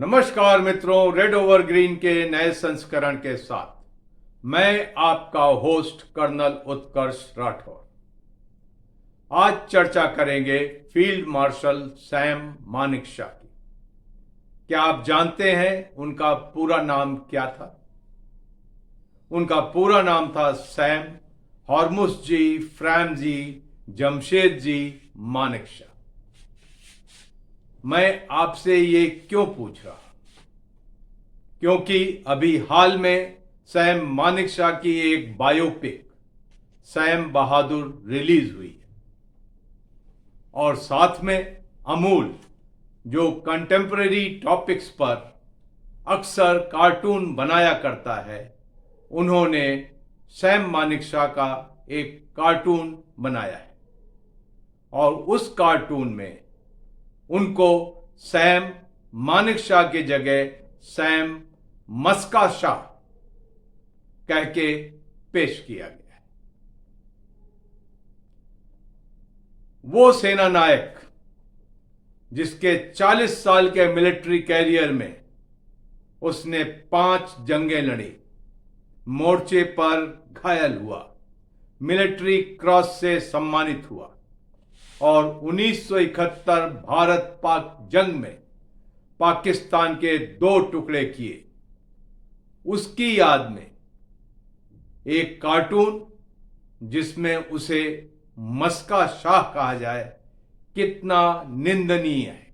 नमस्कार मित्रों, red over green के नए संस्करण के साथ मैं आपका होस्ट कर्नल उत्कर्ष राठौर। आज चर्चा करेंगे फील्ड मार्शल सैम मानेकशॉ की। क्या आप जानते हैं उनका पूरा नाम क्या था? उनका पूरा नाम था सैम हॉर्मुस जी फ्रैमजी जमशेद जी मानेकशॉ। मैं आपसे ये क्यों पूछ रहा हूं? क्योंकि अभी हाल में सैम मानेकशॉ की एक बायोपिक सैम बहादुर रिलीज हुई है और साथ में अमूल, जो कंटेम्परेरी टॉपिक्स पर अक्सर कार्टून बनाया करता है, उन्होंने सैम मानेकशॉ का एक कार्टून बनाया है और उस कार्टून में उनको सैम मानेकशॉ की जगह सैम मस्का शाह कह के पेश किया गया है। वो सेना नायक जिसके 40 साल के मिलिट्री कैरियर में उसने 5 जंगें लड़ी, मोर्चे पर घायल हुआ, मिलिट्री क्रॉस से सम्मानित हुआ और 1971 भारत पाक जंग में पाकिस्तान के 2 टुकड़े किए, उसकी याद में एक कार्टून जिसमें उसे मस्का शाह कहा जाए कितना निंदनीय है।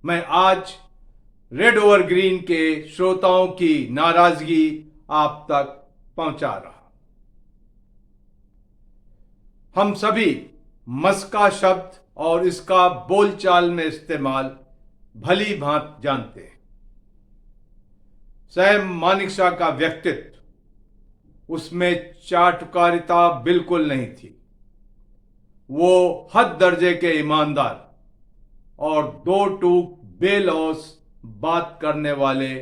मैं आज रेड ओवर ग्रीन के श्रोताओं की नाराजगी आप तक पहुंचा रहा। हम सभी मस्का शब्द और इसका बोलचाल में इस्तेमाल भली भांति जानते हैं। सैम मानेकशॉ का व्यक्तित्व, उसमें चाटुकारिता बिल्कुल नहीं थी। वो हद दर्जे के ईमानदार और 2 टूक बेलौस बात करने वाले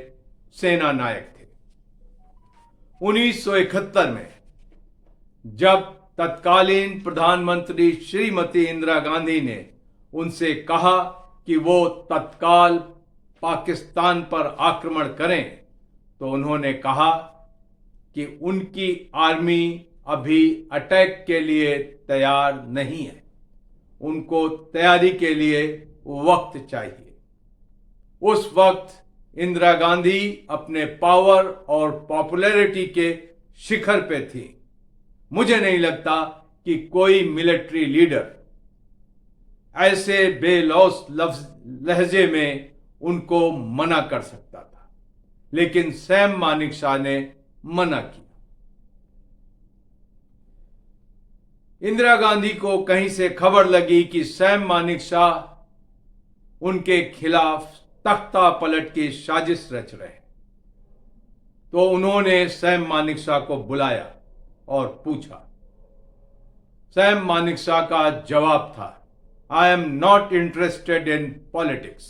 सेना नायक थे। 1971 में जब तत्कालीन प्रधानमंत्री श्रीमती इंदिरा गांधी ने उनसे कहा कि वो तत्काल पाकिस्तान पर आक्रमण करें, तो उन्होंने कहा कि उनकी आर्मी अभी अटैक के लिए तैयार नहीं है, उनको तैयारी के लिए वक्त चाहिए। उस वक्त इंदिरा गांधी अपने पावर और पॉपुलैरिटी के शिखर पे थी। मुझे नहीं लगता कि कोई मिलिट्री लीडर ऐसे बेलौस लहजे में उनको मना कर सकता था, लेकिन सैम मानेकशॉ ने मना किया। इंदिरा गांधी को कहीं से खबर लगी कि सैम मानेकशॉ उनके खिलाफ तख्ता पलट की साजिश रच रहे हैं, तो उन्होंने सैम मानेकशॉ को बुलाया और पूछा। सैम मानेकशॉ का जवाब था, I am not interested in politics.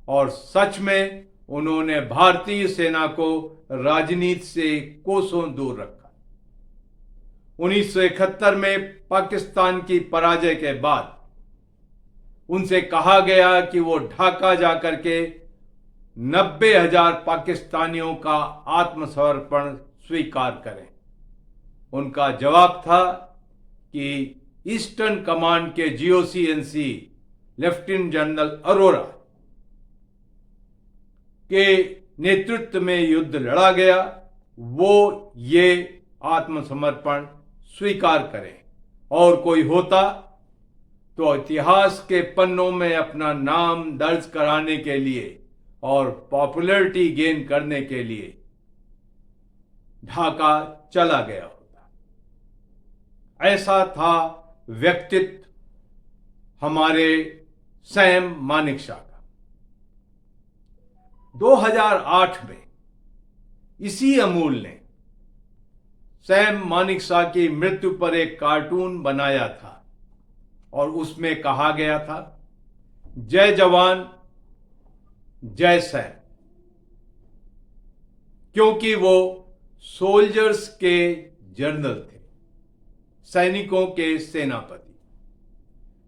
और सच में उन्होंने भारतीय सेना को राजनीति से कोसों दूर रखा। 1971 में पाकिस्तान की पराजय के बाद उनसे कहा गया कि वो ढाका जाकर के 90,000 पाकिस्तानियों का आत्मसमर्पण स्वीकार करें। उनका जवाब था कि ईस्टर्न कमांड के GOC-NC लेफ्टिनेंट जनरल अरोरा के नेतृत्व में युद्ध लड़ा गया, वो ये आत्मसमर्पण स्वीकार करें और कोई होता तो इतिहास के पन्नों में अपना नाम दर्ज कराने के लिए और पॉपुलैरिटी गेन करने के लिए ढाका चला गया होता। ऐसा था व्यक्तित्व हमारे सैम मानेकशॉ का। 2008 में इसी अमूल ने सैम मानेकशॉ की मृत्यु पर एक कार्टून बनाया था और उसमें कहा गया था, जय जवान जय सैम, क्योंकि वो सोल्जर्स के जनरल थे, सैनिकों के सेनापति।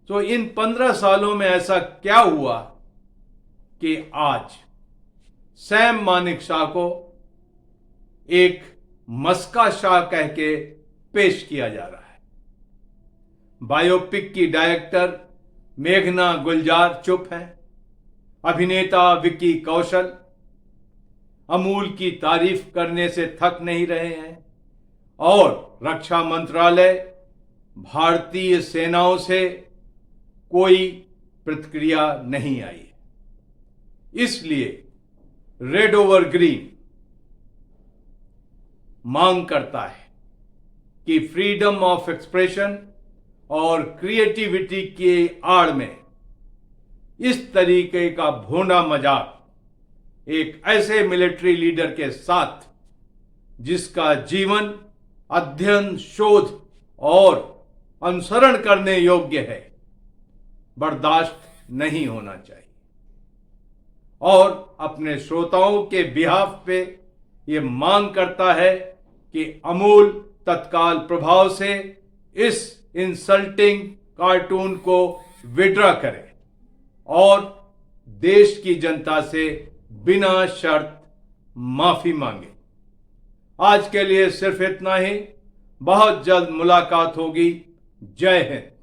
तो इन 15 सालों में ऐसा क्या हुआ कि आज सैम मानेकशॉ को एक मस्का शाह कह के पेश किया जा रहा है। बायोपिक की डायरेक्टर मेघना गुलजार चुप हैं। अभिनेता विक्की कौशल अमूल की तारीफ करने से थक नहीं रहे हैं और रक्षा मंत्रालय भारतीय सेनाओं से कोई प्रतिक्रिया नहीं आई है। इसलिए रेड ओवर ग्रीन मांग करता है कि फ्रीडम ऑफ एक्सप्रेशन और क्रिएटिविटी के आड़ में इस तरीके का भोंडा मजाक एक ऐसे मिलिट्री लीडर के साथ जिसका जीवन अध्ययन, शोध और अनुसरण करने योग्य है, बर्दाश्त नहीं होना चाहिए। और अपने श्रोताओं के बिहाफ पे ये मांग करता है कि अमूल तत्काल प्रभाव से इस इंसल्टिंग कार्टून को विड्रॉ करे और देश की जनता से बिना शर्त माफी मांगे। आज के लिए सिर्फ इतना ही। बहुत जल्द मुलाकात होगी। जय हिंद।